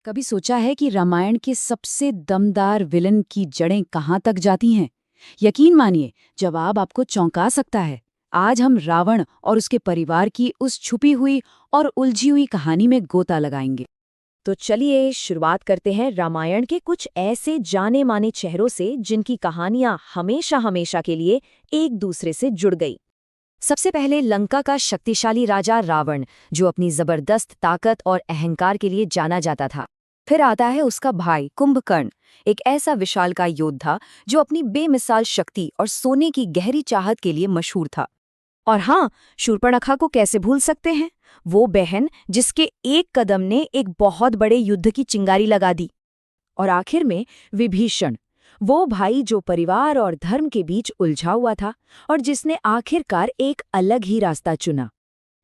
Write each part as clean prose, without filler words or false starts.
कभी सोचा है कि रामायण के सबसे दमदार विलन की जड़ें कहाँ तक जाती हैं? यकीन मानिए, जवाब आपको चौंका सकता है। आज हम रावण और उसके परिवार की उस छुपी हुई और उलझी हुई कहानी में गोता लगाएंगे। तो चलिए शुरुआत करते हैं रामायण के कुछ ऐसे जाने माने चेहरों से जिनकी कहानियां हमेशा हमेशा के लिए एक दूसरे से जुड़ गई। सबसे पहले लंका का शक्तिशाली राजा रावण, जो अपनी जबरदस्त ताकत और अहंकार के लिए जाना जाता था। फिर आता है उसका भाई कुंभकर्ण, एक ऐसा विशालकाय योद्धा जो अपनी बेमिसाल शक्ति और सोने की गहरी चाहत के लिए मशहूर था। और हाँ, शूर्पणखा को कैसे भूल सकते हैं, वो बहन जिसके एक कदम ने एक बहुत बड़े युद्ध की चिंगारी लगा दी। और आखिर में विभीषण, वो भाई जो परिवार और धर्म के बीच उलझा हुआ था और जिसने आखिरकार एक अलग ही रास्ता चुना।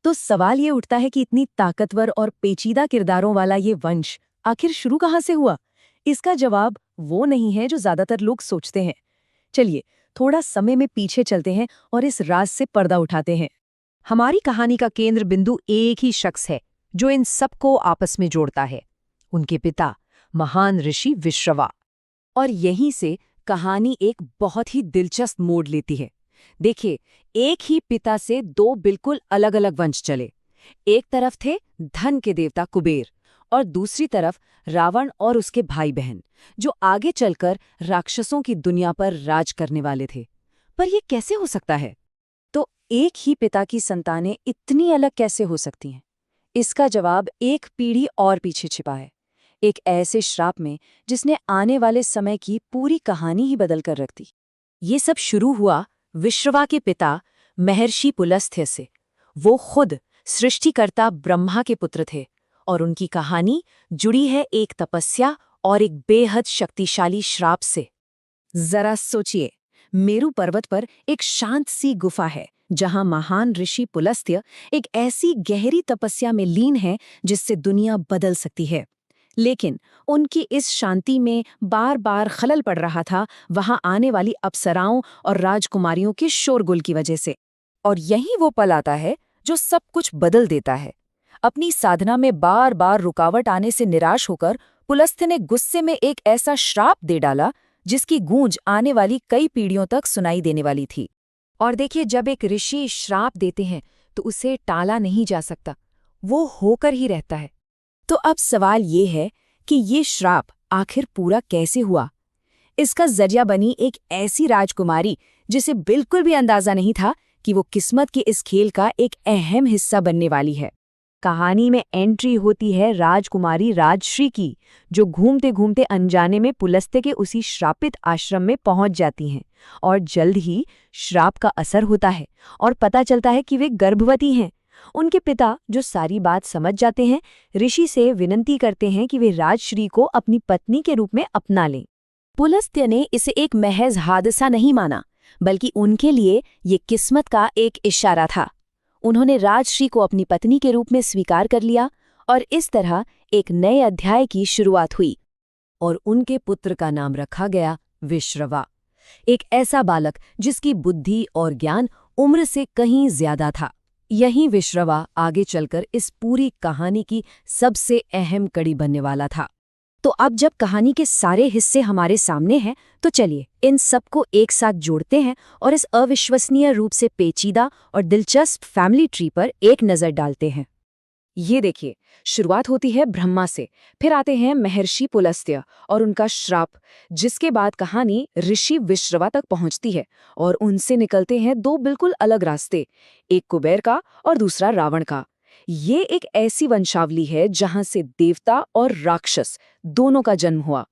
तो सवाल ये उठता है कि इतनी ताकतवर और पेचीदा किरदारों वाला ये वंश आखिर शुरू कहाँ से हुआ? इसका जवाब वो नहीं है जो ज्यादातर लोग सोचते हैं। चलिए थोड़ा समय में पीछे चलते हैं और इस राज से पर्दा उठाते हैं। हमारी कहानी का केंद्र बिंदु एक ही शख्स है जो इन सबको आपस में जोड़ता है, उनके पिता महान ऋषि विश्रवा। और यहीं से कहानी एक बहुत ही दिलचस्प मोड़ लेती है। देखिए, एक ही पिता से दो बिल्कुल अलग अलग वंश चले। एक तरफ थे धन के देवता कुबेर और दूसरी तरफ रावण और उसके भाई बहन, जो आगे चलकर राक्षसों की दुनिया पर राज करने वाले थे। पर यह कैसे हो सकता है? तो एक ही पिता की संतानें इतनी अलग कैसे हो सकती हैं? इसका जवाब एक पीढ़ी और पीछे छिपा है, एक ऐसे श्राप में जिसने आने वाले समय की पूरी कहानी ही बदल कर रख दी। ये सब शुरू हुआ विश्रवा के पिता महर्षि पुलस्त्य से। वो खुद सृष्टिकर्ता ब्रह्मा के पुत्र थे और उनकी कहानी जुड़ी है एक तपस्या और एक बेहद शक्तिशाली श्राप से। जरा सोचिए, मेरु पर्वत पर एक शांत सी गुफा है जहां महान ऋषि पुलस्त्य एक ऐसी गहरी तपस्या में लीन है जिससे दुनिया बदल सकती है। लेकिन उनकी इस शांति में बार बार खलल पड़ रहा था वहां आने वाली अप्सराओं और राजकुमारियों के शोरगुल की वजह से। और यही वो पल आता है जो सब कुछ बदल देता है। अपनी साधना में बार बार रुकावट आने से निराश होकर पुलस्त्य ने गुस्से में एक ऐसा श्राप दे डाला जिसकी गूंज आने वाली कई पीढ़ियों तक सुनाई देने वाली थी। और देखिए, जब एक ऋषि श्राप देते हैं तो उसे टाला नहीं जा सकता, वो होकर ही रहता है। तो अब सवाल ये है कि ये श्राप आखिर पूरा कैसे हुआ? इसका जरिया बनी एक ऐसी राजकुमारी जिसे बिल्कुल भी अंदाजा नहीं था कि वो किस्मत के इस खेल का एक अहम हिस्सा बनने वाली है। कहानी में एंट्री होती है राजकुमारी राजश्री की, जो घूमते घूमते अनजाने में पुलस्त्य के उसी श्रापित आश्रम में पहुंच जाती हैं। और जल्द ही श्राप का असर होता है और पता चलता है कि वे गर्भवती हैं। उनके पिता, जो सारी बात समझ जाते हैं, ऋषि से विनती करते हैं कि वे राजश्री को अपनी पत्नी के रूप में अपना लें। पुलस्त्य ने इसे एक महज हादसा नहीं माना, बल्कि उनके लिए ये किस्मत का एक इशारा था। उन्होंने राजश्री को अपनी पत्नी के रूप में स्वीकार कर लिया और इस तरह एक नए अध्याय की शुरुआत हुई। और उनके पुत्र का नाम रखा गया विश्रवा, एक ऐसा बालक जिसकी बुद्धि और ज्ञान उम्र से कहीं ज्यादा था। यही विश्रवा आगे चलकर इस पूरी कहानी की सबसे अहम कड़ी बनने वाला था। तो अब जब कहानी के सारे हिस्से हमारे सामने हैं, तो चलिए इन सबको एक साथ जोड़ते हैं और इस अविश्वसनीय रूप से पेचीदा और दिलचस्प फैमिली ट्री पर एक नज़र डालते हैं। ये देखिए, शुरुआत होती है ब्रह्मा से, फिर आते हैं महर्षि पुलस्त्य और उनका श्राप, जिसके बाद कहानी ऋषि विश्रवा तक पहुंचती है और उनसे निकलते हैं दो बिल्कुल अलग रास्ते, एक कुबेर का और दूसरा रावण का। ये एक ऐसी वंशावली है जहां से देवता और राक्षस दोनों का जन्म हुआ।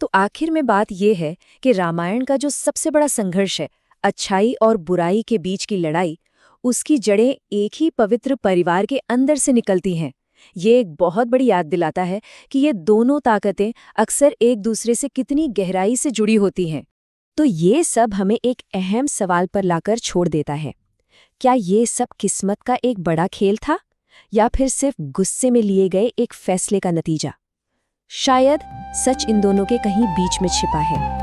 तो आखिर में बात यह है कि रामायण का जो सबसे बड़ा संघर्ष है, अच्छाई और बुराई के बीच की लड़ाई, उसकी जड़ें एक ही पवित्र परिवार के अंदर से निकलती हैं। ये एक बहुत बड़ी याद दिलाता है कि ये दोनों ताकतें अक्सर एक दूसरे से कितनी गहराई से जुड़ी होती हैं। तो ये सब हमें एक अहम सवाल पर लाकर छोड़ देता है। क्या ये सब किस्मत का एक बड़ा खेल था, या फिर सिर्फ गुस्से में लिए गए एक फैसले का नतीजा? शायद सच इन दोनों के कहीं बीच में छिपा है।